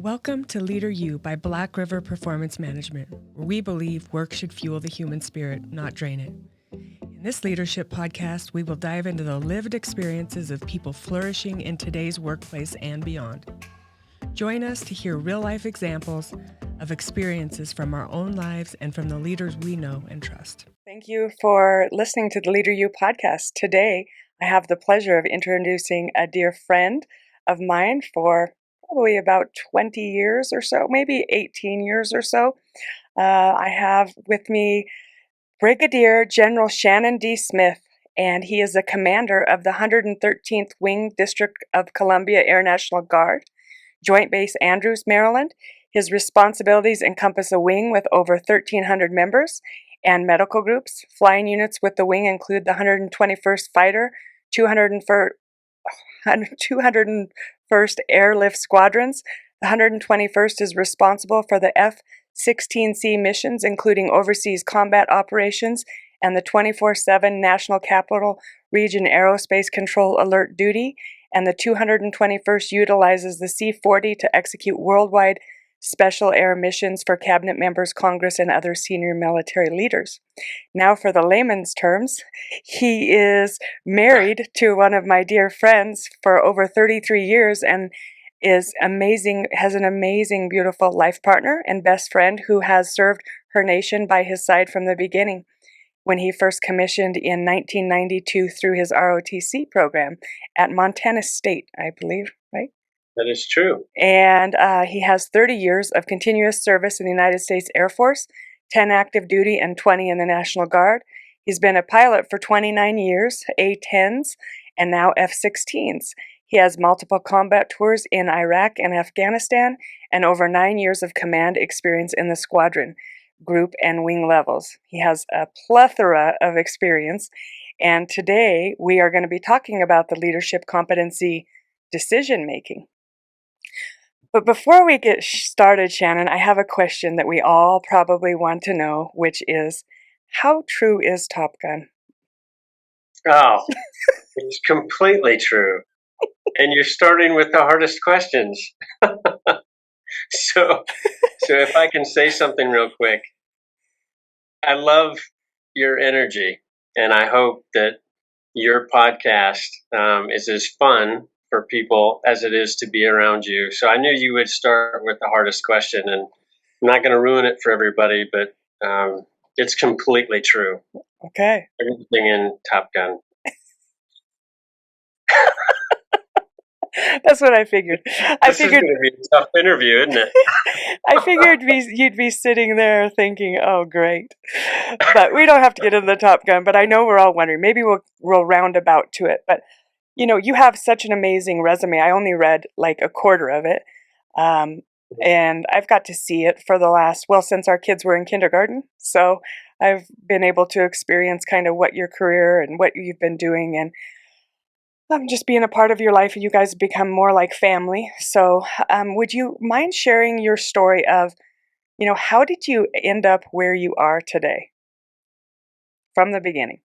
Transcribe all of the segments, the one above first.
Welcome to Leader U by Black River Performance Management, where we believe work should fuel the human spirit, not drain it. In this leadership podcast, we will dive into the lived experiences of people flourishing in today's workplace and beyond. Join us to hear real-life examples of experiences from our own lives and from the leaders we know and trust. Thank you for listening to the Leader U podcast. Today, I have the pleasure of introducing a dear friend of mine for probably about 20 years or so, maybe 18 years or so. I have with me Brigadier General Shannon D. Smith, and he is the commander of the 113th Wing District of Columbia Air National Guard, Joint Base Andrews, Maryland. His responsibilities encompass a wing with over 1,300 members and medical groups. Flying units with the wing include the 121st Fighter, 201st Airlift Squadrons. The 121st is responsible for the F-16C missions, including overseas combat operations and the 24/7 National Capital Region Aerospace Control Alert duty, and the 221st utilizes the C-40 to execute worldwide special air missions for cabinet members, Congress, and other senior military leaders. Now for the layman's terms, he is married to one of my dear friends for over 33 years and is amazing, has an amazing, beautiful life partner and best friend who has served her nation by his side from the beginning when he first commissioned in 1992 through his ROTC program at Montana State, I believe, right? That is true. And he has 30 years of continuous service in the United States Air Force, 10 active duty and 20 in the National Guard. He's been a pilot for 29 years, A-10s, and now F-16s. He has multiple combat tours in Iraq and Afghanistan, and over 9 years of command experience in the squadron, group, and wing levels. He has a plethora of experience, and today we are going to be talking about the leadership competency decision-making. But before we get started, Shannon, I have a question that we all probably want to know, which is, how true is Top Gun? Oh, it's completely true. And you're starting with the hardest questions. So if I can say something real quick, I love your energy, and I hope that your podcast is as fun for people as it is to be around you. So I knew you would start with the hardest question, and I'm not going to ruin it for everybody, but it's completely true. Okay. Everything in Top Gun. That's what I figured. This is going to be a tough interview, isn't it? I figured you'd be sitting there thinking, oh, great. But we don't have to get into the Top Gun, but I know we're all wondering. Maybe we'll round about to it. But, you know, you have such an amazing resume. I only read like a quarter of it. And I've got to see it for since our kids were in kindergarten. So I've been able to experience kind of what your career and what you've been doing, and just being a part of your life. You guys become more like family. So would you mind sharing your story of, you know, how did you end up where you are today from the beginning?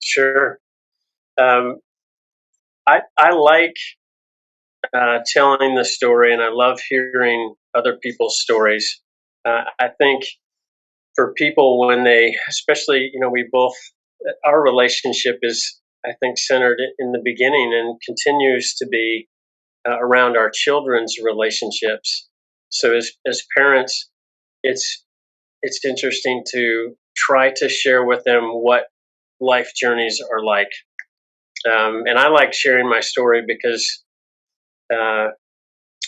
Sure. I like telling the story, and I love hearing other people's stories. I think for people when they, especially, you know, our relationship is, I think, centered in the beginning and continues to be around our children's relationships. So as parents, it's interesting to try to share with them what life journeys are like. And I like sharing my story because I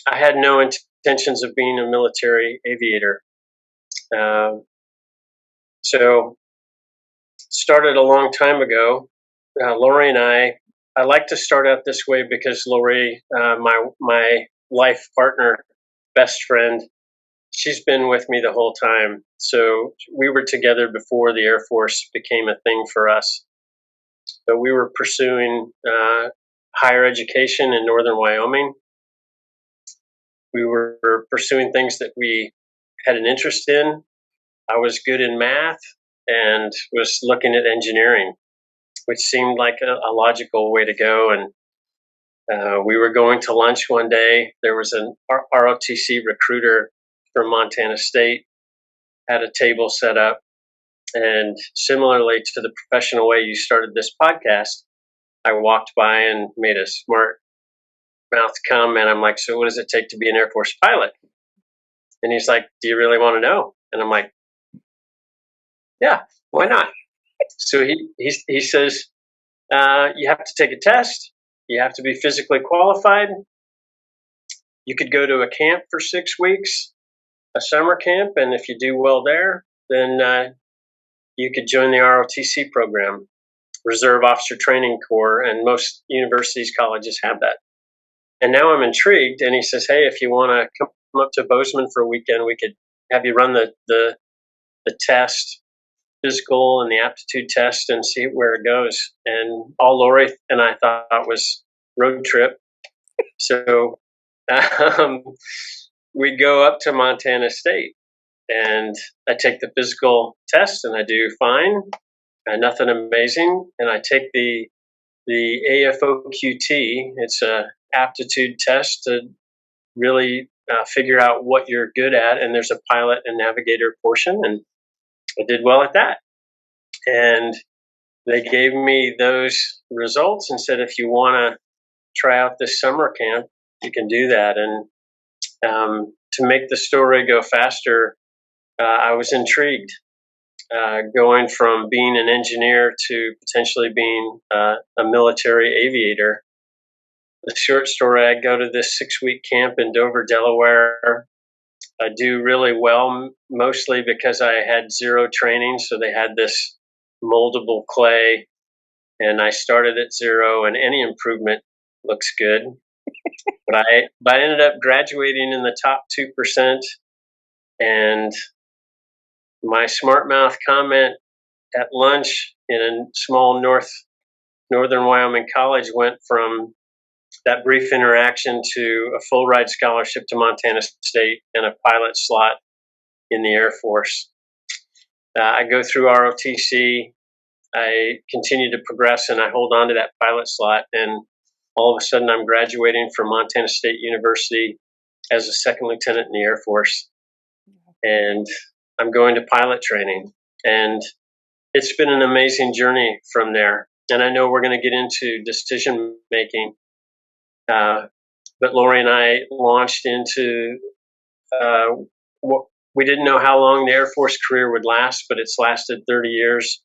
had no intentions of being a military aviator. So started a long time ago. Lori and I like to start out this way because Lori, my life partner, best friend, she's been with me the whole time. So we were together before the Air Force became a thing for us. So we were pursuing higher education in northern Wyoming. We were pursuing things that we had an interest in. I was good in math and was looking at engineering, which seemed like a logical way to go. And We were going to lunch one day. There was an ROTC recruiter from Montana State, had a table set up. And similarly to the professional way you started this podcast, I walked by and made a smart mouth comment. I'm like, so what does it take to be an Air Force pilot? And he's like, do you really want to know? And I'm like, yeah, why not? So he says, you have to take a test. You have to be physically qualified. You could go to a camp for 6 weeks, a summer camp, and if you do well there, then you could join the ROTC program, Reserve Officer Training Corps, and most universities, colleges have that. And now I'm intrigued. And he says, hey, if you want to come up to Bozeman for a weekend, we could have you run the test, physical and the aptitude test, and see where it goes. And all Lori and I thought was road trip. So we go up to Montana State, and I take the physical test, and I do fine, nothing amazing. And I take the AFOQT. It's a aptitude test to really figure out what you're good at, and there's a pilot and navigator portion, and I did well at that. And they gave me those results and said, if you want to try out this summer camp, you can do that. And to make the story go faster, I was intrigued, going from being an engineer to potentially being a military aviator. The short story, I go to this 6-week camp in Dover, Delaware. I do really well, mostly because I had zero training. So they had this moldable clay, and I started at zero, and any improvement looks good. But I ended up graduating in the top 2%. And my smart mouth comment at lunch in a small northern Wyoming college went from that brief interaction to a full ride scholarship to Montana State and a pilot slot in the Air Force. I go through ROTC. I continue to progress, and I hold on to that pilot slot. And all of a sudden, I'm graduating from Montana State University as a second lieutenant in the Air Force. And I'm going to pilot training. And it's been an amazing journey from there. And I know we're going to get into decision making. But Lori and I launched into what we didn't know how long the Air Force career would last, but it's lasted 30 years.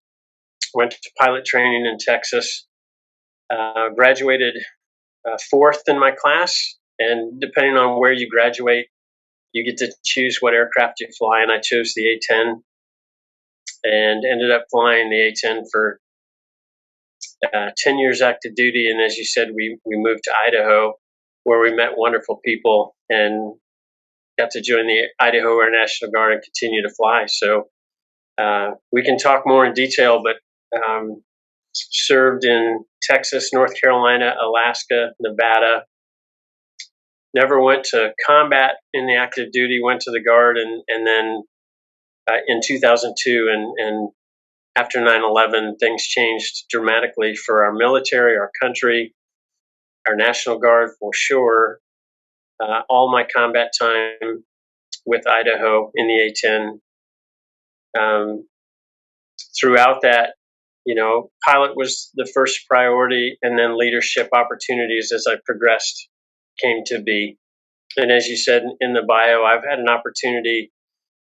Went to pilot training in Texas, graduated fourth in my class. And depending on where you graduate, you get to choose what aircraft you fly. And I chose the A-10 and ended up flying the A-10 for 10 years active duty. And as you said, we moved to Idaho, where we met wonderful people and got to join the Idaho Air National Guard and continue to fly. So we can talk more in detail, but served in Texas, North Carolina, Alaska, Nevada. Never went to combat in the active duty, went to the Guard, and then in 2002 and after 9/11, things changed dramatically for our military, our country, our National Guard for sure. All my combat time with Idaho in the A-10. Throughout that, pilot was the first priority, and then leadership opportunities as I progressed came to be. And as you said in the bio, I've had an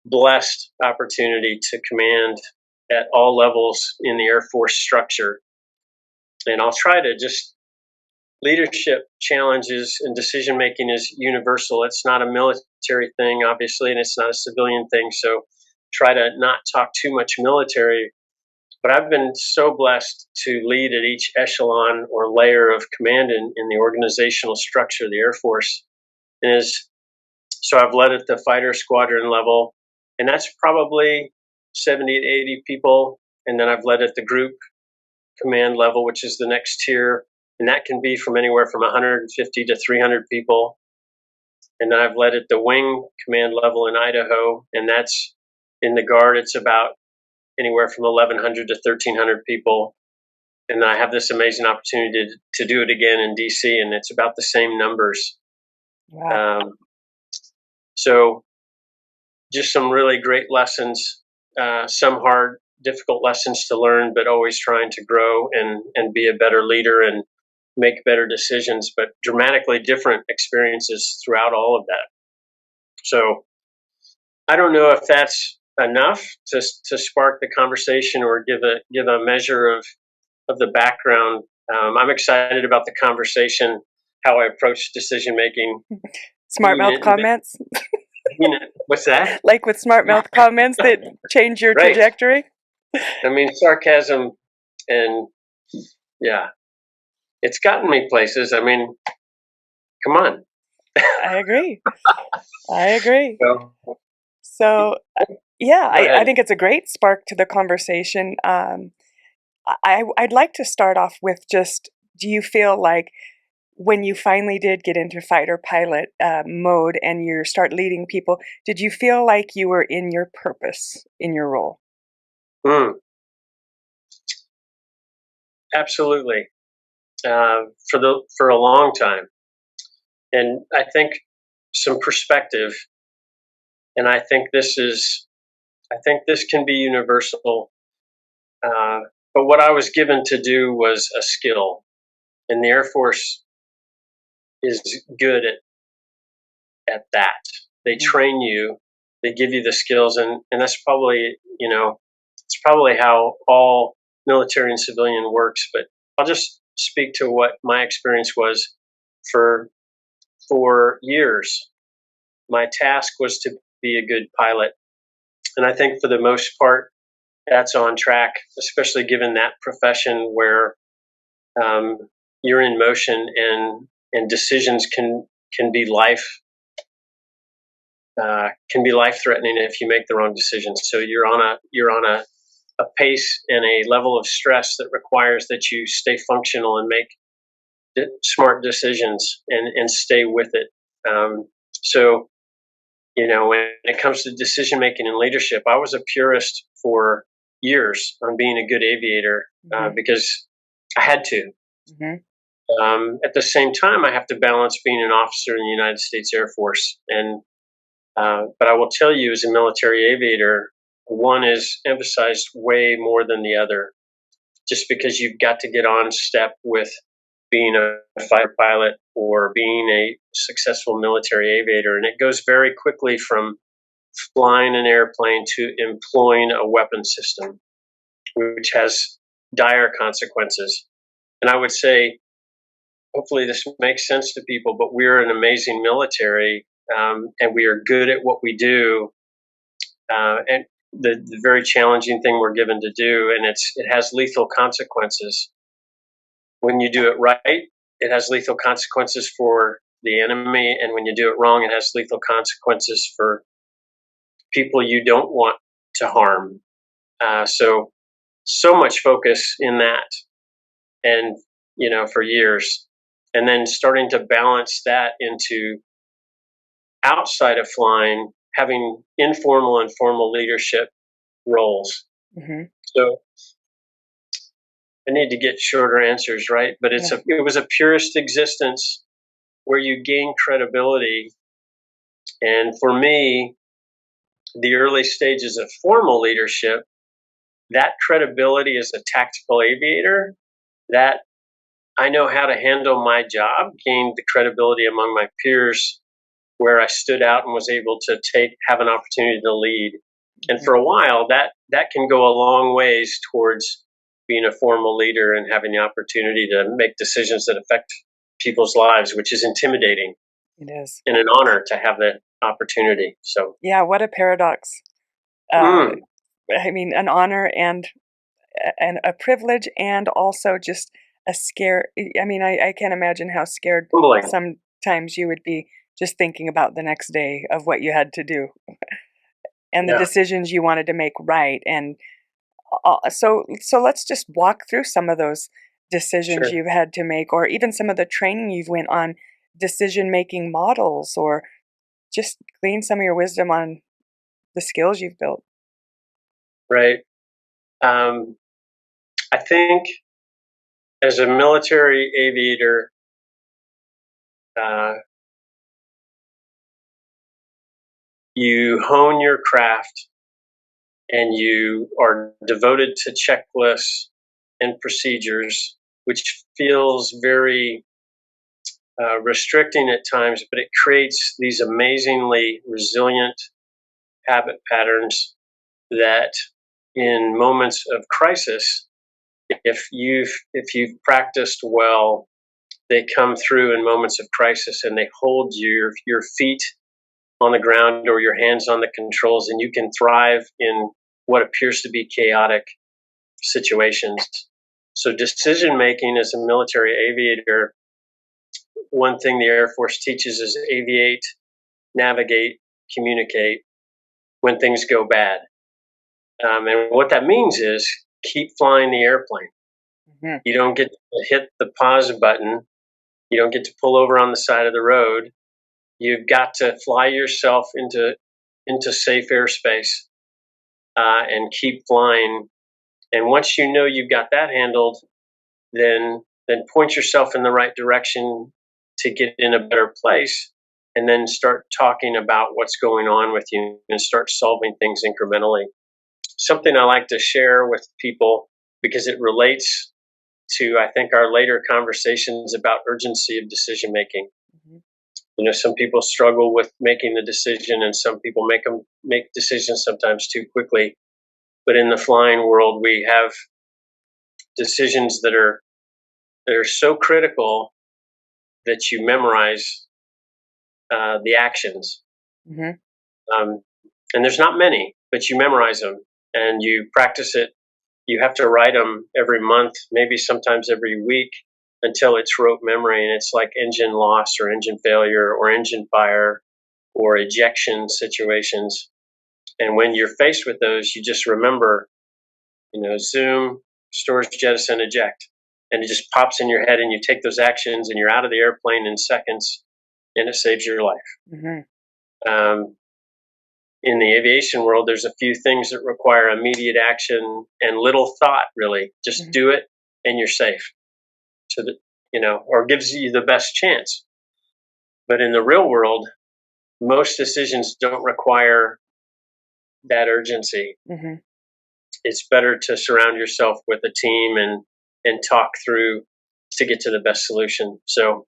blessed opportunity to command at all levels in the Air Force structure. And I'll try to leadership challenges and decision making is universal. It's not a military thing, obviously, and it's not a civilian thing. So try to not talk too much military. But I've been so blessed to lead at each echelon or layer of command in the organizational structure of the Air Force. So I've led at the fighter squadron level, and that's probably 70 to 80 people. And then I've led at the group command level, which is the next tier. And that can be from anywhere from 150 to 300 people. And then I've led at the wing command level in Idaho. And that's in the Guard, it's about anywhere from 1,100 to 1,300 people. and I have this amazing opportunity to do it again in DC, and it's about the same numbers. Wow. So just some really great lessons, some hard, difficult lessons to learn, but always trying to grow and be a better leader and make better decisions, but dramatically different experiences throughout all of that. So I don't know if that's enough to spark the conversation or give a measure of the background. I'm excited about the conversation, how I approach decision making. Smart mouth comments? What's that? Like with smart mouth comments that change your Right. trajectory? I mean, sarcasm and yeah, it's gotten me places. I mean, come on. I agree. I agree. So, So, yeah, go I ahead. think it's a great spark to the conversation. I'd like to start off with just, do you feel like when you finally did get into fighter pilot mode and you start leading people, did you feel like you were in your purpose in your role? Absolutely. For a long time, and I think some perspective, and I think this can be universal. But what I was given to do was a skill, and the Air Force is good at that. They train you, they give you the skills, and that's probably, it's probably how all military and civilian works. But I'll just speak to what my experience was. For years, my task was to be a good pilot, and I think for the most part, that's on track, especially given that profession where um, you're in motion and decisions can be life threatening if you make the wrong decisions. So you're on a pace and a level of stress that requires that you stay functional and make smart decisions and stay with it. So when it comes to decision making and leadership, I was a purist for years on being a good aviator because I had to. At the same time, I have to balance being an officer in the United States Air Force, and but I will tell you, as a military aviator, one is emphasized way more than the other, just because you've got to get on step with being a fighter pilot or being a successful military aviator, and it goes very quickly from flying an airplane to employing a weapon system, which has dire consequences. And I would say, hopefully, this makes sense to people, but we're an amazing military, and we are good at what we do. And the very challenging thing we're given to do, and it has lethal consequences. When you do it right, it has lethal consequences for the enemy, and when you do it wrong, it has lethal consequences for people you don't want to harm. So much focus in that, and for years, and then starting to balance that into outside of flying, having informal and formal leadership roles. So I need to get shorter answers, right? But it was a purist existence where you gain credibility. And for me, the early stages of formal leadership, that credibility as a tactical aviator, that I know how to handle my job, gained the credibility among my peers where I stood out and was able to have an opportunity to lead. And for a while, that can go a long ways towards being a formal leader and having the opportunity to make decisions that affect people's lives, which is intimidating. It is. And an honor to have that opportunity. So yeah, what a paradox. I mean, an honor and a privilege, and also just a scare. I mean, I can't imagine how scared humbling. sometimes you would be just thinking about the next day of what you had to do and the Yeah. decisions you wanted to make right. And so let's just walk through some of those decisions Sure. you've had to make, or even some of the training you've went on decision making models, or just glean some of your wisdom on the skills you've built. Right. I think as a military aviator, you hone your craft and you are devoted to checklists and procedures, which feels very restricting at times, but it creates these amazingly resilient habit patterns that in moments of crisis, if you've practiced well, they come through in moments of crisis and they hold your feet on the ground or your hands on the controls, and you can thrive in what appears to be chaotic situations. So decision making as a military aviator, one thing the Air Force teaches is aviate, navigate, communicate when things go bad. And what that means is keep flying the airplane. Mm-hmm. You don't get to hit the pause button. You don't get to pull over on the side of the road. You've got to fly yourself into safe airspace and keep flying. And once you know you've got that handled, then point yourself in the right direction to get in a better place, and then start talking about what's going on with you and start solving things incrementally. Something I like to share with people because it relates to, I think, our later conversations about urgency of decision making. Mm-hmm. You know, some people struggle with making the decision, and some people make decisions sometimes too quickly. But in the flying world, we have decisions that are so critical that you memorize the actions. Mm-hmm. And there's not many, but you memorize them and you practice it. You have to write them every month, maybe sometimes every week, until it's rote memory. And it's like engine loss or engine failure or engine fire or ejection situations. And when you're faced with those, you just remember, zoom, stores, jettison, eject. And it just pops in your head, and you take those actions and you're out of the airplane in seconds, and it saves your life. Mm-hmm. In the aviation world, there's a few things that require immediate action and little thought, really. Just do it and you're safe. So that, or gives you the best chance. But in the real world, most decisions don't require that urgency. Mm-hmm. It's better to surround yourself with a team and talk through to get to the best solution. So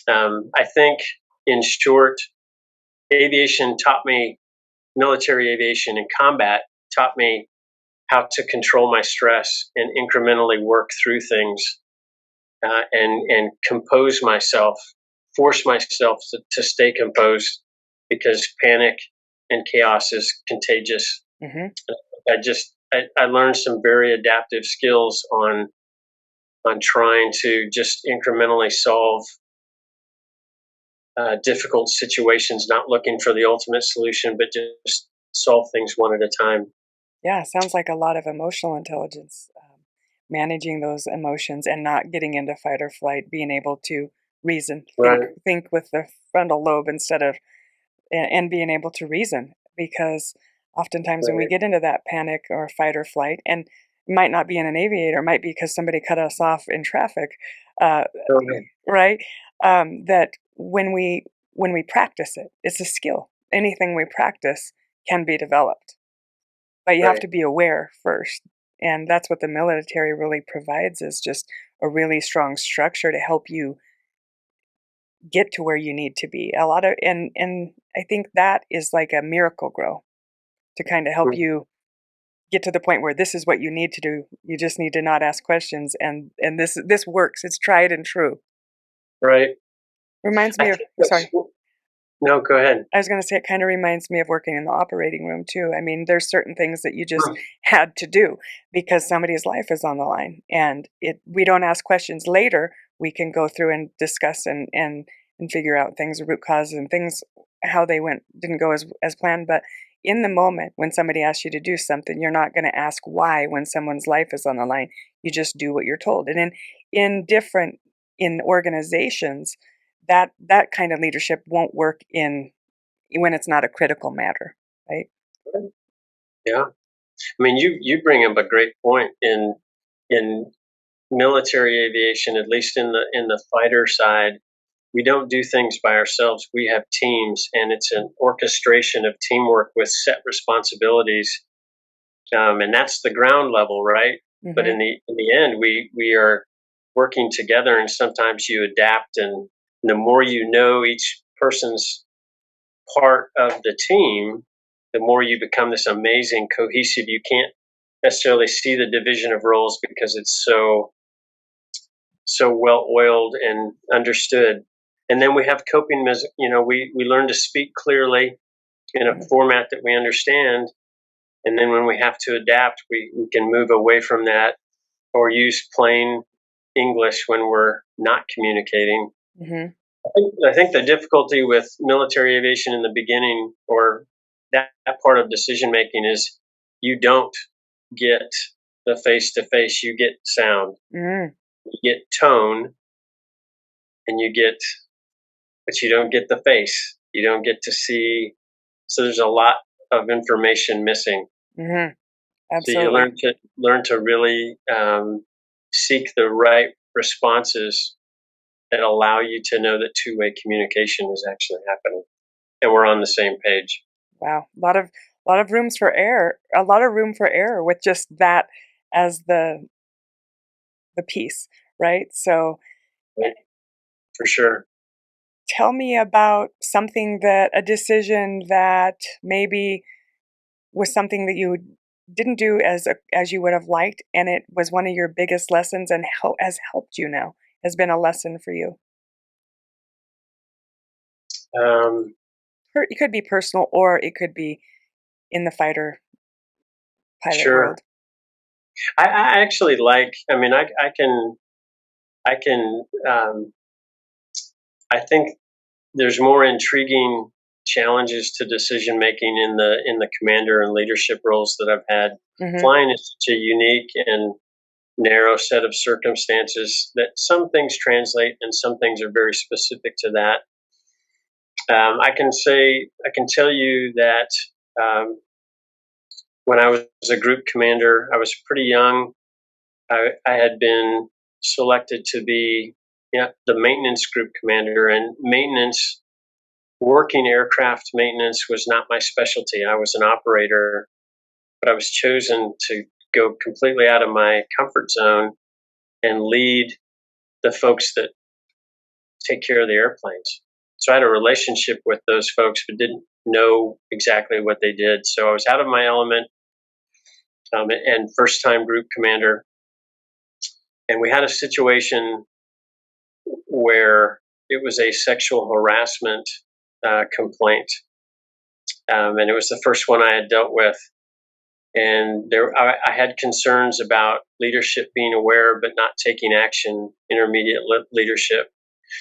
I think, in short, military aviation and combat taught me how to control my stress and incrementally work through things and compose myself, force myself to stay composed, because panic and chaos is contagious. Mm-hmm. I learned some very adaptive skills on trying to just incrementally solve difficult situations, not looking for the ultimate solution, but just solve things one at a time. Yeah, sounds like a lot of emotional intelligence, managing those emotions and not getting into fight or flight, being able to reason, Right. think with the frontal lobe instead of, and being able to reason. Because oftentimes when we Right. get into that panic or fight or flight, and it might not be in an aviator, it might be because somebody cut us off in traffic, uh, Right. right? That when we practice it, it's a skill. Anything we practice can be developed. But you have Right. to be aware first. And that's what the military really provides, is just a really strong structure to help you get to where you need to be. A lot of and I think that is like a miracle grow to kind of help you get to the point where this is what you need to do. You just need to not ask questions, and this works. It's tried and true. Right. Reminds I me of think that's, sorry. no, go ahead. I was going to say it kind of reminds me of working in the operating room too. I mean, there's certain things that you just had to do because somebody's life is on the line, and we don't ask questions later. We can go through and discuss and figure out things, root causes and things, how they didn't go as planned. But in the moment when somebody asks you to do something, you're not going to ask why when someone's life is on the line. You just do what you're told. And in organizations, that kind of leadership won't work when it's not a critical matter, right? Yeah. I mean, you bring up a great point in military aviation, at least in the fighter side, we don't do things by ourselves. We have teams, and it's an orchestration of teamwork with set responsibilities, and that's the ground level, right? But in the end, we are working together, and sometimes you adapt, and the more you know each person's part of the team, the more you become this amazing cohesive. You can't necessarily see the division of roles because it's so well oiled and understood. And then we have coping. We learn to speak clearly in a format that we understand. And then when we have to adapt, we can move away from that or use plain English when we're not communicating. I think the difficulty with military aviation in the beginning, or that part of decision making, is you don't get the face to face. You get sound, you get tone, and but you don't get the face. You don't get to see. So there's a lot of information missing. Absolutely. So you learn to really seek the right responses that allow you to know that two-way communication is actually happening, and we're on the same page. Wow, a lot of rooms for error, a lot of room for error with just that as the piece, right? So, Right. For sure. tell me about a decision that maybe was something that you didn't do as you would have liked, and it was one of your biggest lessons, and has helped you now, has been a lesson for you. It could be personal, or it could be in the fighter pilot Sure. world. I actually like. I mean, I can. I can. I think there's more intriguing challenges to decision making in the commander and leadership roles that I've had. Flying is such a unique and narrow set of circumstances that some things translate and some things are very specific to that. I can tell you that when I was a group commander, I was pretty young. I had been selected to be the maintenance group commander, and working aircraft maintenance was not my specialty. I was an operator, but I was chosen to go completely out of my comfort zone and lead the folks that take care of the airplanes. So I had a relationship with those folks, but didn't know exactly what they did. So I was out of my element, and first time group commander. And we had a situation where it was a sexual harassment complaint. And it was the first one I had dealt with. And I had concerns about leadership being aware but not taking action, intermediate leadership.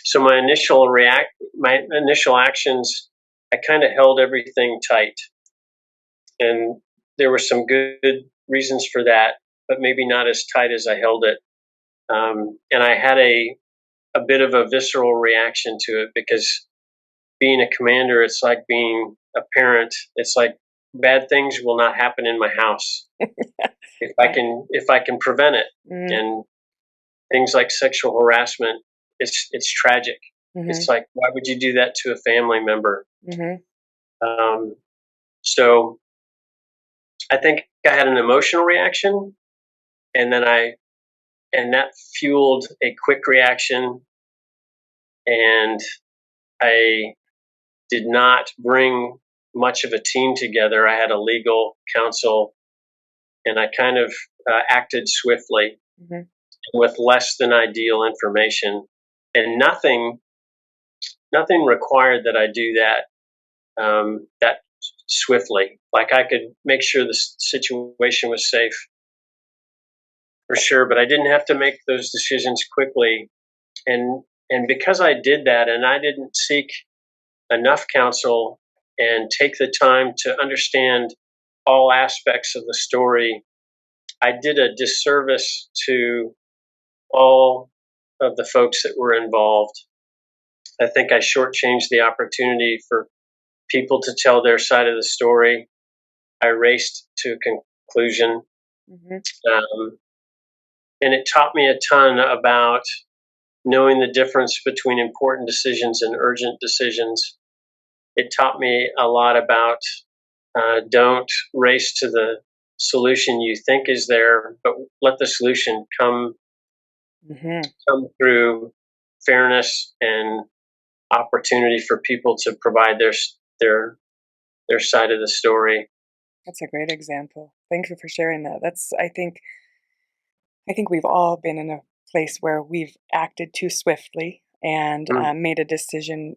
So my initial actions, I kind of held everything tight, and there were some good reasons for that, but maybe not as tight as I held it. And I had a bit of a visceral reaction to it, because being a commander, it's like being a parent. It's like bad things will not happen in my house if I can prevent it. And things like sexual harassment, it's tragic. It's like, why would you do that to a family member? So I think I had an emotional reaction, and that fueled a quick reaction, and I did not bring much of a team together. I had a legal counsel, and I kind of acted swiftly with less than ideal information, and nothing required that I do that swiftly. Like, I could make sure the situation was safe for sure, but I didn't have to make those decisions quickly. And because I did that, and I didn't seek enough counsel and take the time to understand all aspects of the story, I did a disservice to all of the folks that were involved. I think I shortchanged the opportunity for people to tell their side of the story. I raced to a conclusion. And it taught me a ton about knowing the difference between important decisions and urgent decisions. It taught me a lot about don't race to the solution you think is there, but let the solution come through fairness and opportunity for people to provide their side of the story. That's a great example. Thank you for sharing that. I think we've all been in a place where we've acted too swiftly and made a decision,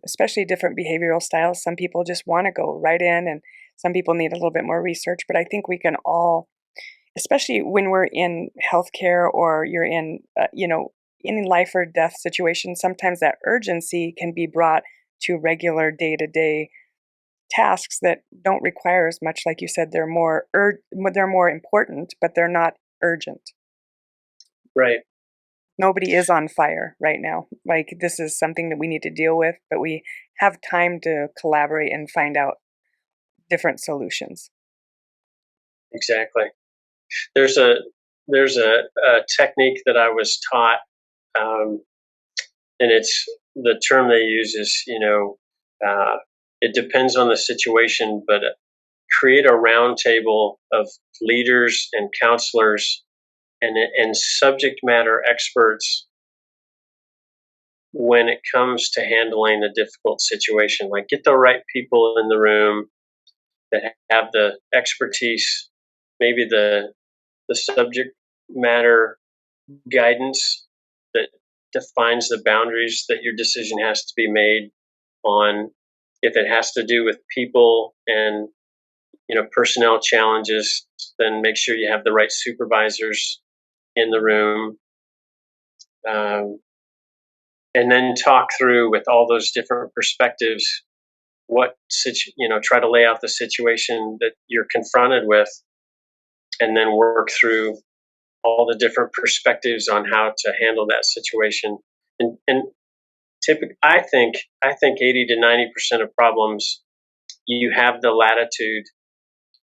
especially different behavioral styles. Some people just want to go right in, and some people need a little bit more research. But I think we can all, especially when we're in healthcare or you're in, any life or death situation, sometimes that urgency can be brought to regular day-to-day tasks that don't require as much. Like you said, they're more important, but they're not urgent. Right. Nobody is on fire right now. Like, this is something that we need to deal with, but we have time to collaborate and find out different solutions. Exactly. There's a technique that I was taught, and it's the term they use is it depends on the situation, but create a round table of leaders and counselors and subject matter experts when it comes to handling a difficult situation. Like, get the right people in the room that have the expertise, maybe the subject matter guidance that defines the boundaries that your decision has to be made on. If it has to do with people and personnel challenges, then make sure you have the right supervisors in the room, and then talk through with all those different perspectives try to lay out the situation that you're confronted with, and then work through all the different perspectives on how to handle that situation. And typically, I think 80 to 90% of problems, you have the latitude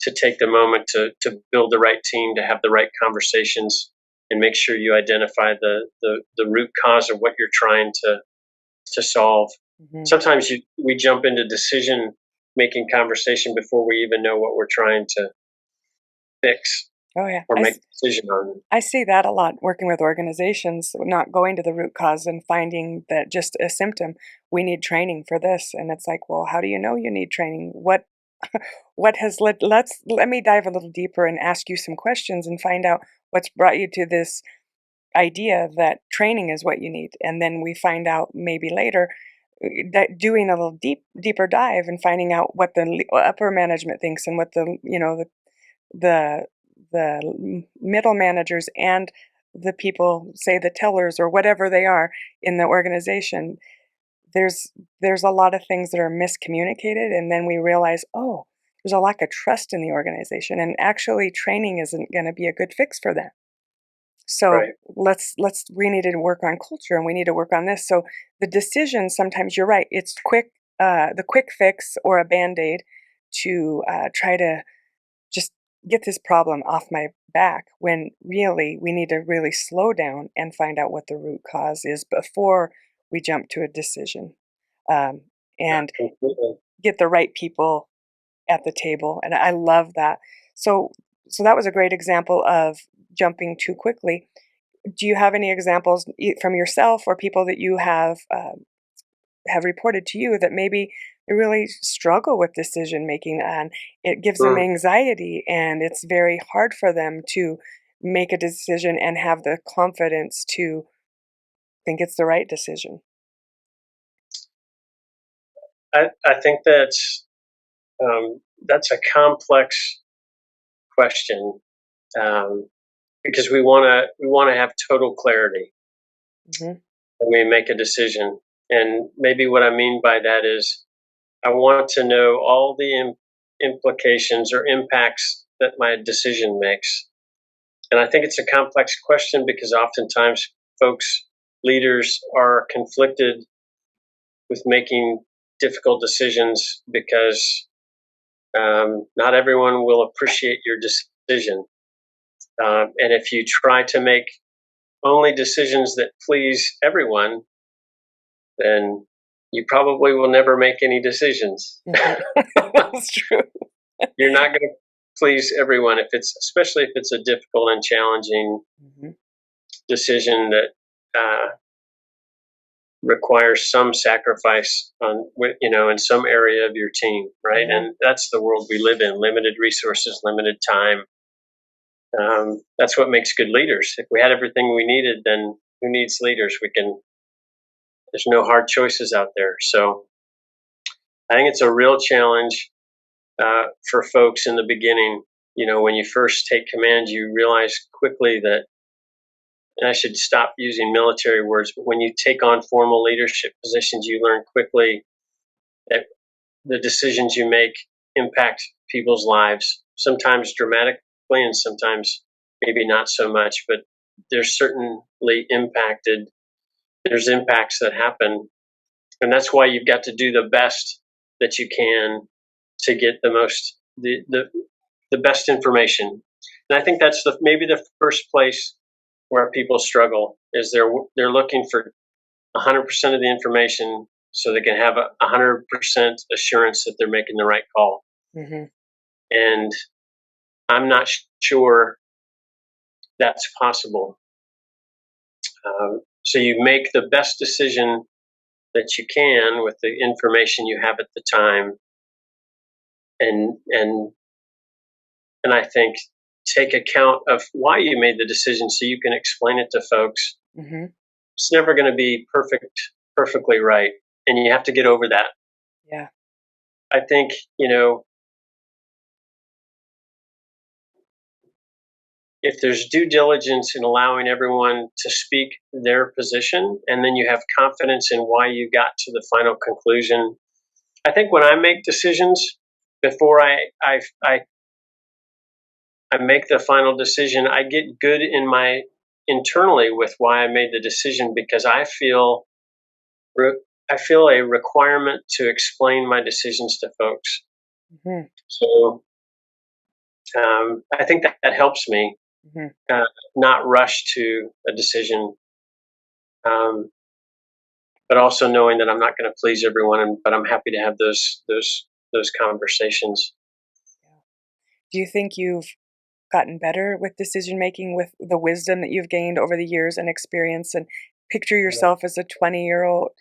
to take the moment to build the right team, to have the right conversations, and make sure you identify the root cause of what you're trying to solve. Mm-hmm. Sometimes we jump into decision making conversation before we even know what we're trying to fix. Oh, yeah. Or make a decision on. I see that a lot working with organizations, not going to the root cause and finding that just a symptom. We need training for this. And it's like, well, how do you know you need training? What has let me dive a little deeper and ask you some questions and find out what's brought you to this idea that training is what you need. And then we find out maybe later that doing a little deeper dive and finding out what the upper management thinks and what the middle managers and the people, say the tellers or whatever they are in the organization, there's a lot of things that are miscommunicated, and then we realize, oh, there's a lack of trust in the organization, and actually training isn't going to be a good fix for that. So right. We need to work on culture, and we need to work on this. So the decision, sometimes you're right, it's the quick fix or a Band-Aid to try to just get this problem off my back, when really we need to really slow down and find out what the root cause is before we jump to a decision, and get the right people at the table. And I love that. So that was a great example of jumping too quickly. Do you have any examples from yourself or people that you have reported to you that maybe they really struggle with decision making, and it gives them anxiety, and it's very hard for them to make a decision and have the confidence to think it's the right decision? I think that's a complex question, because we want to have total clarity when we make a decision. And maybe what I mean by that is I want to know all the implications or impacts that my decision makes. And I think it's a complex question because oftentimes leaders are conflicted with making difficult decisions because not everyone will appreciate your decision. And if you try to make only decisions that please everyone, then you probably will never make any decisions. That's true. You're not going to please everyone especially if it's a difficult and challenging decision that requires some sacrifice in some area of your team, right? And that's the world we live in: limited resources, limited time. That's what makes good leaders. If we had everything we needed, then who needs leaders? There's no hard choices out there. So I think it's a real challenge for folks in the beginning. When you first take command, you realize quickly that, and I should stop using military words, but when you take on formal leadership positions, you learn quickly that the decisions you make impact people's lives, sometimes dramatically and sometimes maybe not so much, but there's certainly impacted. There's impacts that happen. And that's why you've got to do the best that you can to get the best information. And I think that's maybe the first place where people struggle is they're looking for 100% of the information so they can have 100% assurance that they're making the right call. And I'm not sure that's possible. So you make the best decision that you can with the information you have at the time, and I think take account of why you made the decision so you can explain it to folks. It's never going to be perfectly right, and you have to get over that. Yeah. I think, if there's due diligence in allowing everyone to speak their position, and then you have confidence in why you got to the final conclusion. I think when I make decisions, before I make the final decision, I get good internally with why I made the decision, because I feel a requirement to explain my decisions to folks. So I think that helps me not rush to a decision, but also knowing that I'm not going to please everyone, but I'm happy to have those conversations. Do you think you've gotten better with decision making with the wisdom that you've gained over the years and experience? And picture yourself as a 20-year-old,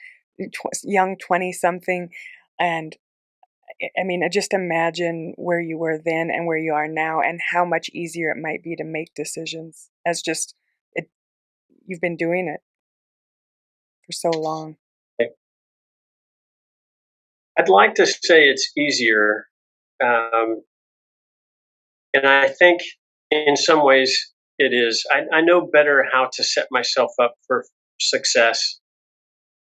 young 20-something, and I mean, just imagine where you were then and where you are now, and how much easier it might be to make decisions as you've been doing it for so long. I'd like to say it's easier. And I think in some ways it is. I know better how to set myself up for success.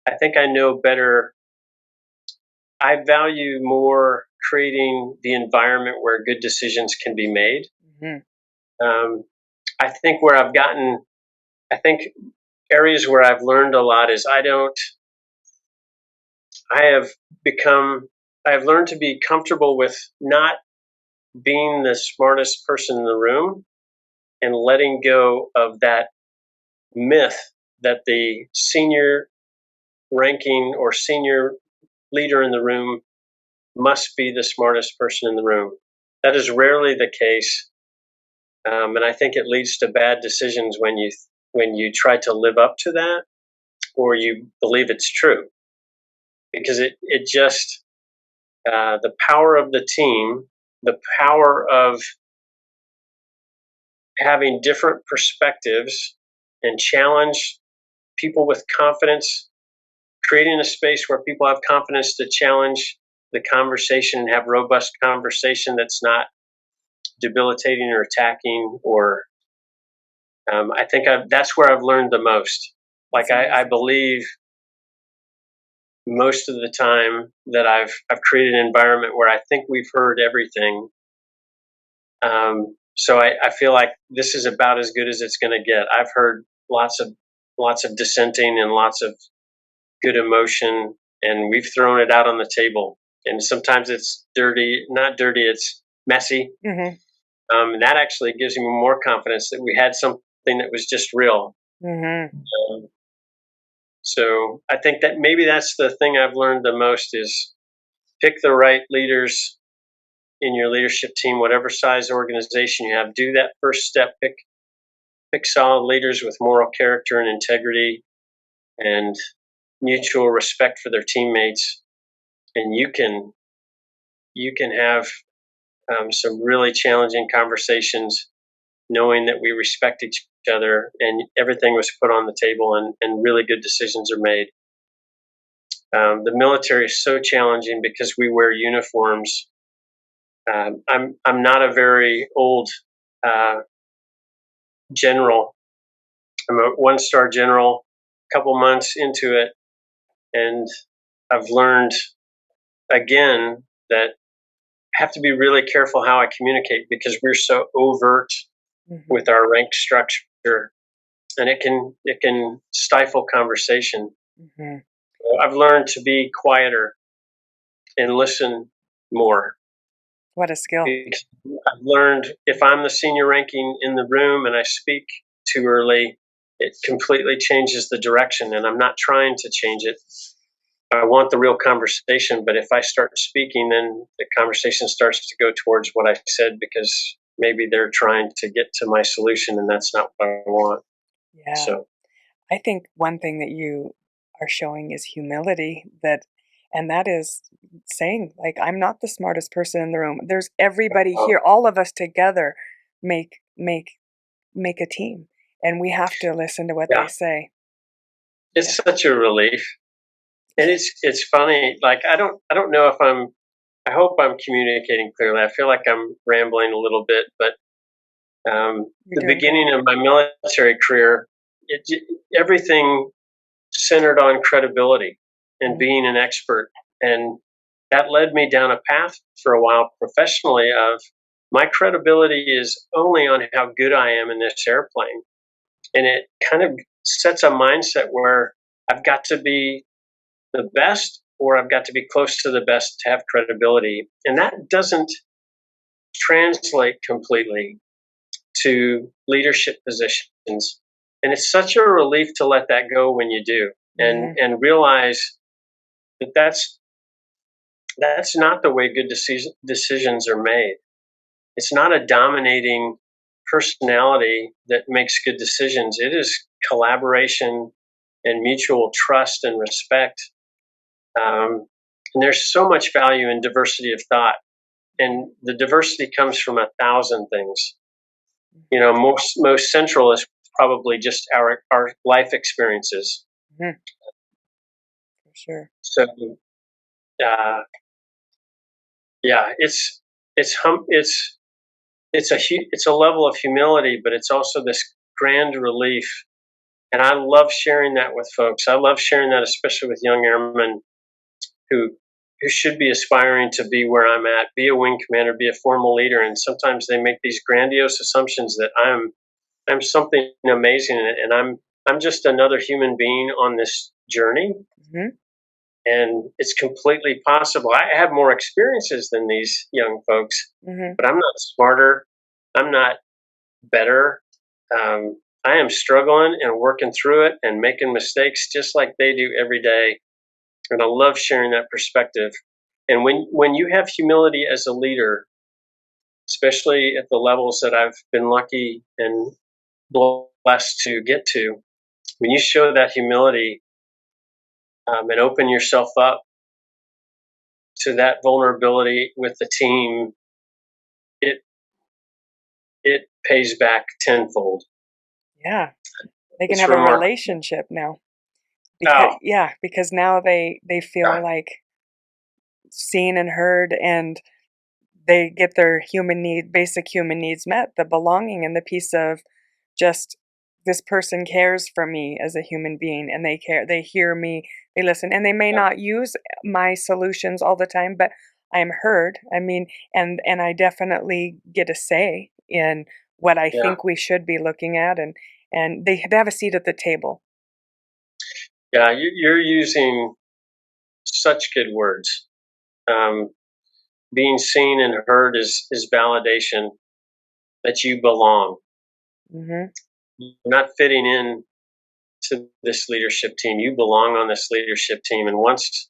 I think I know better. I value more creating the environment where good decisions can be made. I think areas where I've learned a lot is I have learned to be comfortable with not being the smartest person in the room, and letting go of that myth that the senior ranking or senior leader in the room must be the smartest person in the room. That is rarely the case. And I think it leads to bad decisions when you try to live up to that, or you believe it's true, because it just the power of the team, the power of having different perspectives and challenge people with confidence, creating a space where people have confidence to challenge the conversation and have robust conversation that's not debilitating or attacking, or I think that's where I've learned the most. Like I believe most of the time that I've created an environment where I think we've heard everything. So I feel like this is about as good as it's going to get. I've heard lots of dissenting and lots of good emotion, and we've thrown it out on the table. And sometimes it's not dirty, it's messy. And that actually gives me more confidence that we had something that was just real. So I think that maybe that's the thing I've learned the most is pick the right leaders in your leadership team, whatever size organization you have. Do that first step. Pick solid leaders with moral character and integrity and mutual respect for their teammates, and you can have some really challenging conversations, knowing that we respect each other and everything was put on the table, and really good decisions are made. The military is so challenging because we wear uniforms. I'm not a very old general. I'm a one-star general, a couple months into it, and I've learned again that I have to be really careful how I communicate because we're so overt with our rank structure, and it can stifle conversation. I've learned to be quieter and listen more. What a skill. I've learned if I'm the senior ranking in the room and I speak too early, it completely changes the direction, and I'm not trying to change it. I want the real conversation, but if I start speaking, then the conversation starts to go towards what I said because maybe they're trying to get to my solution, and that's not what I want. Yeah. So I think one thing that you are showing is humility, and that is saying, like, I'm not the smartest person in the room. There's everybody here. All of us together make a team, and we have to listen to what they say. It's such a relief. And it's funny, like I don't know if I hope I'm communicating clearly. I feel like I'm rambling a little bit, but the beginning of my military career, everything centered on credibility and being an expert. And that led me down a path for a while professionally of my credibility is only on how good I am in this airplane. And it kind of sets a mindset where I've got to be the best or I've got to be close to the best to have credibility. And that doesn't translate completely to leadership positions. And it's such a relief to let that go when you do and realize that that's not the way good decisions are made. It's not a dominating personality that makes good decisions. It is collaboration and mutual trust and respect. And there's so much value in diversity of thought. And the diversity comes from 1,000 things. You know, most central is probably just our life experiences. For sure. So, yeah, it's a level of humility, but it's also this grand relief. And I love sharing that with folks. I love sharing that, especially with young airmen who should be aspiring to be where I'm at, be a wing commander, be a formal leader. And sometimes they make these grandiose assumptions that I'm something amazing, and I'm just another human being on this journey. And it's completely possible. I have more experiences than these young folks, but I'm not smarter. I'm not better. I am struggling and working through it and making mistakes just like they do every day. And I love sharing that perspective. And when you have humility as a leader, especially at the levels that I've been lucky and blessed to get to, when you show that humility and open yourself up to that vulnerability with the team, it pays back tenfold. Yeah, they can have a relationship now. Because now they feel like seen and heard, and they get their basic human needs met, the belonging and the piece of just this person cares for me as a human being, and they hear me, they listen, and they may not use my solutions all the time, but I'm heard. I mean, and I definitely get a say in what I think we should be looking at, and they have a seat at the table. Yeah, you're using such good words. Being seen and heard is validation. that you belong. Mm-hmm. You're not fitting in to this leadership team. You belong on this leadership team. And once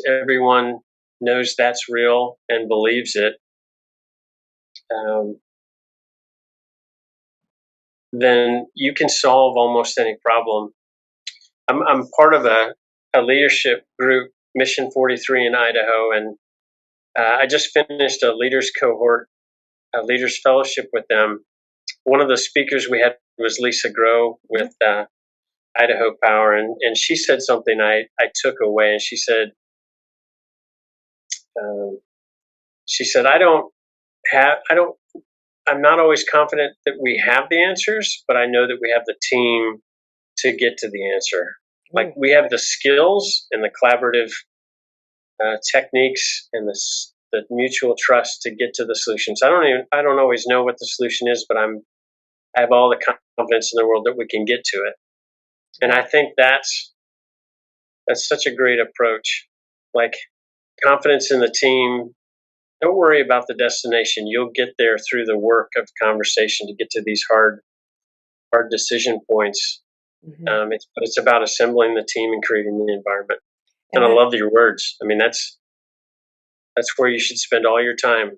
everyone knows that's real and believes it, then you can solve almost any problem. I'm part of a leadership group, Mission 43 in Idaho, and I just finished a leaders cohort, a leaders fellowship with them. One of the speakers we had was Lisa Grow with Idaho Power, and she said something I took away, and she said, I'm not always confident that we have the answers, but I know that we have the team to get to the answer. Like, we have the skills and the collaborative techniques and the mutual trust to get to the solutions. I don't always know what the solution is, but I have all the confidence in the world that we can get to it. And I think that's such a great approach. Like, confidence in the team. Don't worry about the destination. You'll get there through the work of conversation to get to these hard decision points. Mm-hmm. It's about assembling the team and creating the environment. And I love your words. I mean, that's where you should spend all your time.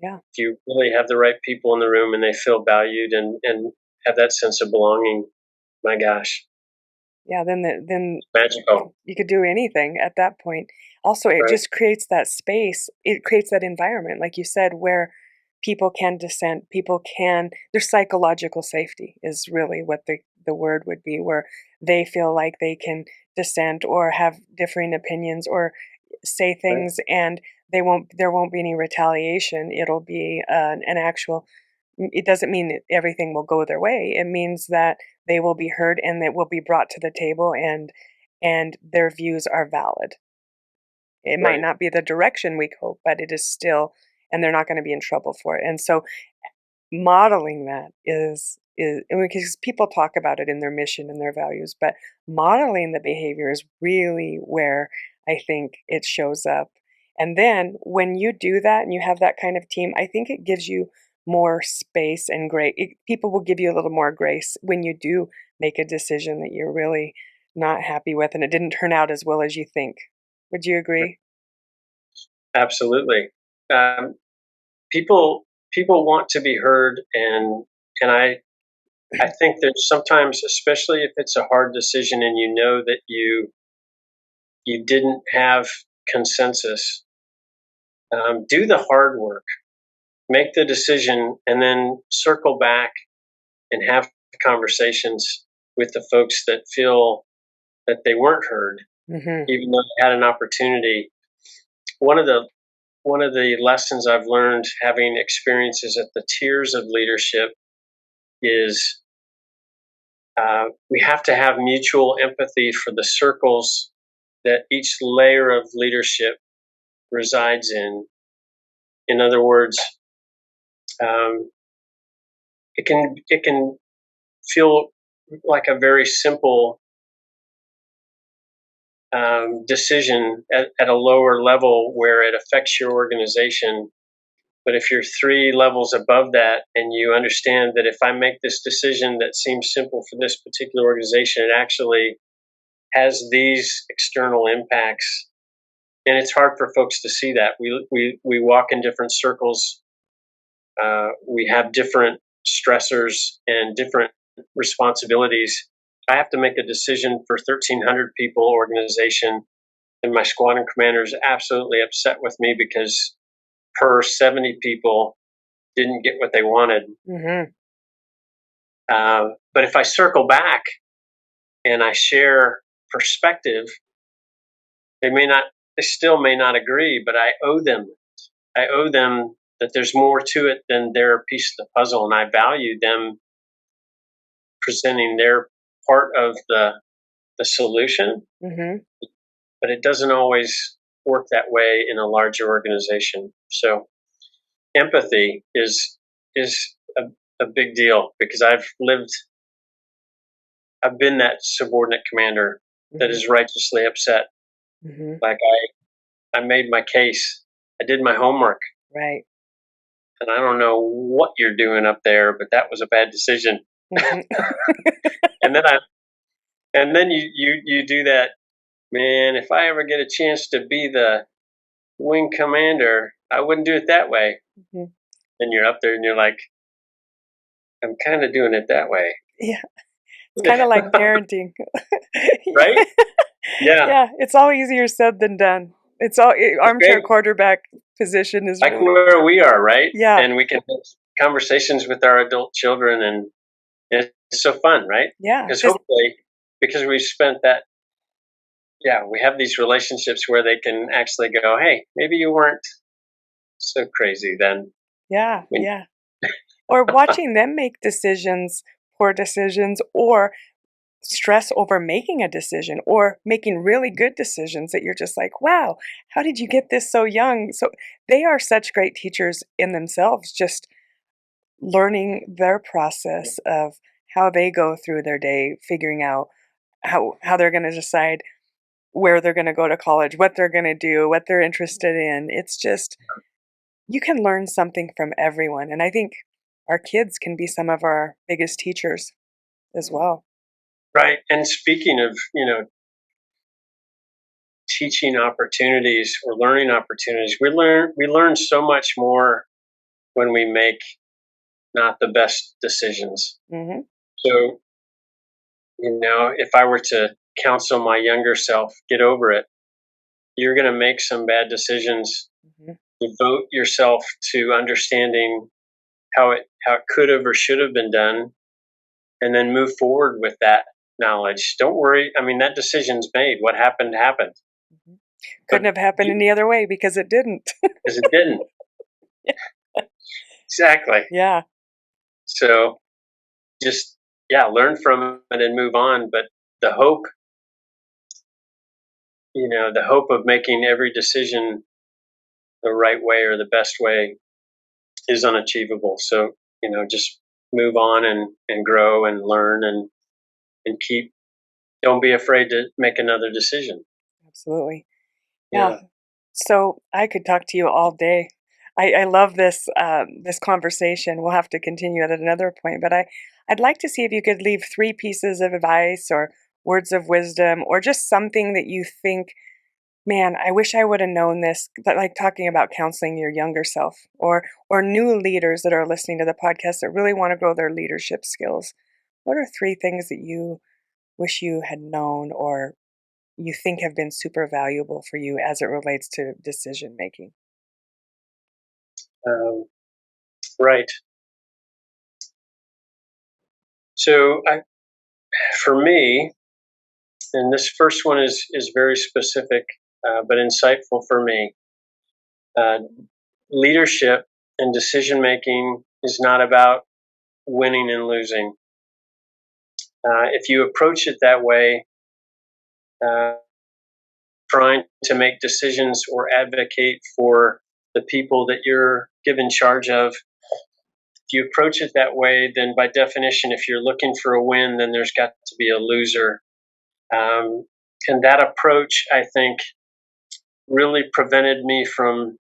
Yeah. If you really have the right people in the room and they feel valued and have that sense of belonging, my gosh. Yeah, then magical. You could do anything at that point. Also, it just creates that space. It creates that environment, like you said, where people can dissent. Their psychological safety is really what the word would be, where they feel like they can dissent or have differing opinions or say things, and there won't be any retaliation. It'll be an actual. It doesn't mean that everything will go their way. It means that they will be heard and it will be brought to the table, and their views are valid. It might not be the direction we hope, but it is still, and they're not going to be in trouble for it. And so modeling that is because people talk about it in their mission and their values, but modeling the behavior is really where I think it shows up. And then when you do that and you have that kind of team, I think it gives you more space and grace. People will give you a little more grace when you do make a decision that you're really not happy with and it didn't turn out as well as you think. Would you agree? Absolutely. People want to be heard, and I think that sometimes, especially if it's a hard decision and you know that you didn't have consensus, do the hard work, make the decision, and then circle back and have conversations with the folks that feel that they weren't heard, even though they had an opportunity. One of the lessons I've learned having experiences at the tiers of leadership is we have to have mutual empathy for the circles that each layer of leadership resides in. In other words, it can feel like a very simple decision at a lower level where it affects your organization. But if you're 3 levels above that and you understand that if I make this decision that seems simple for this particular organization, it actually has these external impacts. And it's hard for folks to see that. We walk in different circles. We have different stressors and different responsibilities. I have to make a decision for 1,300 people organization, and my squadron commander is absolutely upset with me because per 70 people didn't get what they wanted. But if I circle back and I share perspective, they still may not agree, but I owe them that there's more to it than their piece of the puzzle, and I value them presenting their part of the solution. But it doesn't always work that way in a larger organization. So empathy is a big deal, because I've been that subordinate commander that is righteously upset. Like, I made my case. I did my homework. Right. and I don't know what you're doing up there, but that was a bad decision. Mhm. And then you do that, man. If I ever get a chance to be the wing commander, I wouldn't do it that way. Mhm. And you're up there, and you're like, I'm kind of doing it that way. Yeah, it's kind of like parenting. Right? Yeah. Yeah, it's all easier said than done. It's all armchair Okay. quarterback position is Like really, where we are, right? yeah, And we can have conversations with our adult children, and it's so fun, right? yeah, Because hopefully, because we've spent that, yeah, we have these relationships where they can actually go, hey, maybe you weren't so crazy then. yeah, When, yeah. Or watching them make decisions, poor decisions, or stress over making a decision or making really good decisions that you're just like, wow, how did you get this so young? So they are such great teachers in themselves, just learning their process of how they go through their day, figuring out how they're going to decide where they're going to go to college, what they're going to do, what they're interested in. It's just, you can learn something from everyone. And I think our kids can be some of our biggest teachers as well. right. And speaking of, teaching opportunities or learning opportunities, we learn so much more when we make not the best decisions. Hmm. So, if I were to counsel my younger self, get over it. You're going to make some bad decisions. Hmm. Devote yourself to understanding how it could have or should have been done, and then move forward with that knowledge. Don't worry. I mean, that decision's made. What happened happened. Hmm. But Couldn't have happened any other way because it didn't. because it didn't. Exactly. Yeah. So just, yeah, learn from it and move on. But the hope, the hope of making every decision the right way or the best way is unachievable. So, just move on and grow and learn and don't be afraid to make another decision. Absolutely. Yeah. Yeah. So I could talk to you all day. I love this conversation. We'll have to continue it at another point, but I'd like to see if you could leave 3 pieces of advice or words of wisdom or just something that you think, man, I wish I would have known this. Like talking about counseling your younger self or new leaders that are listening to the podcast that really want to grow their leadership skills. What are 3 things that you wish you had known or you think have been super valuable for you as it relates to decision making? Um, right. So for me, and this first one is very specific, but insightful for me. Uh, Leadership and decision making is not about winning and losing. If you approach it that way, uh, trying to make decisions or advocate for the people that you're given charge of, if you approach it that way, then by definition, if you're looking for a win, then there's got to be a loser. And that approach, I think, really prevented me from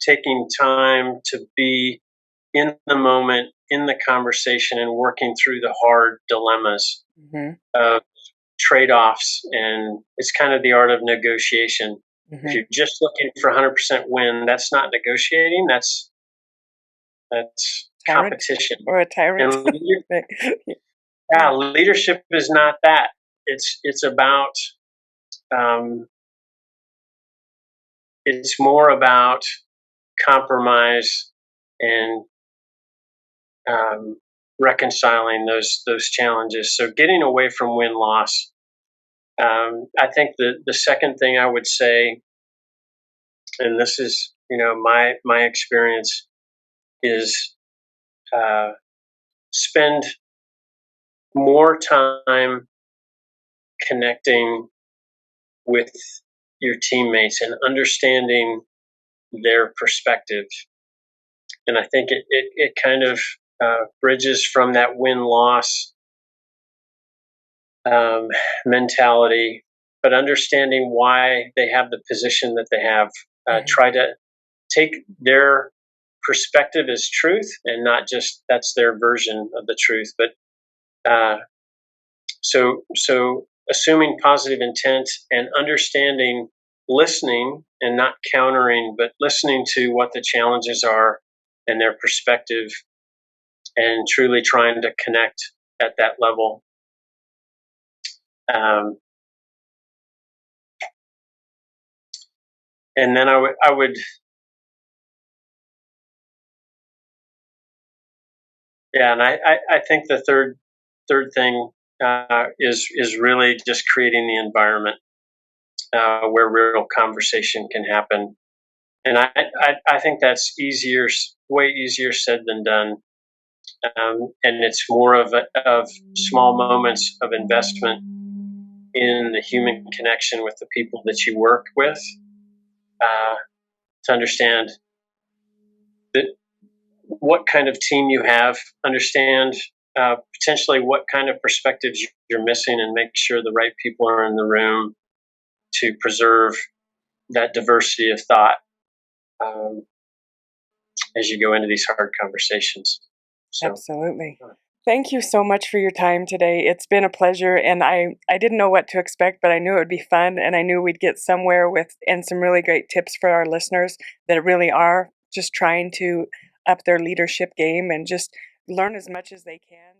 taking time to be in the moment, in the conversation, and working through the hard dilemmas Mm-hmm. of trade-offs. And it's kind of the art of negotiation. If Mm-hmm. you're just looking for 100% win, that's not negotiating. That's Tyrant competition. or a tyrant? And leadership is not that. It's about it's more about compromise and reconciling those challenges. So getting away from win loss. I think the second thing I would say, and this is my experience, is spend more time connecting with your teammates and understanding their perspective. And I think it kind of bridges from that win loss mentality, but understanding why they have the position that they have. Mm-hmm. Try to take their perspective is truth, and not just that's their version of the truth. But so assuming positive intent and understanding, listening and not countering, but listening to what the challenges are and their perspective, and truly trying to connect at that level. And then I would, yeah, and I think the third thing is really just creating the environment where real conversation can happen. And I think that's way easier said than done. And it's more of small moments of investment in the human connection with the people that you work with, to understand that what kind of team you have, understand potentially what kind of perspectives you're missing, and make sure the right people are in the room to preserve that diversity of thought as you go into these hard conversations. So, Absolutely. Thank you so much for your time today. It's been a pleasure, and I didn't know what to expect, but I knew it would be fun, and I knew we'd get somewhere with and some really great tips for our listeners that really are just trying to up their leadership game and just learn as much as they can.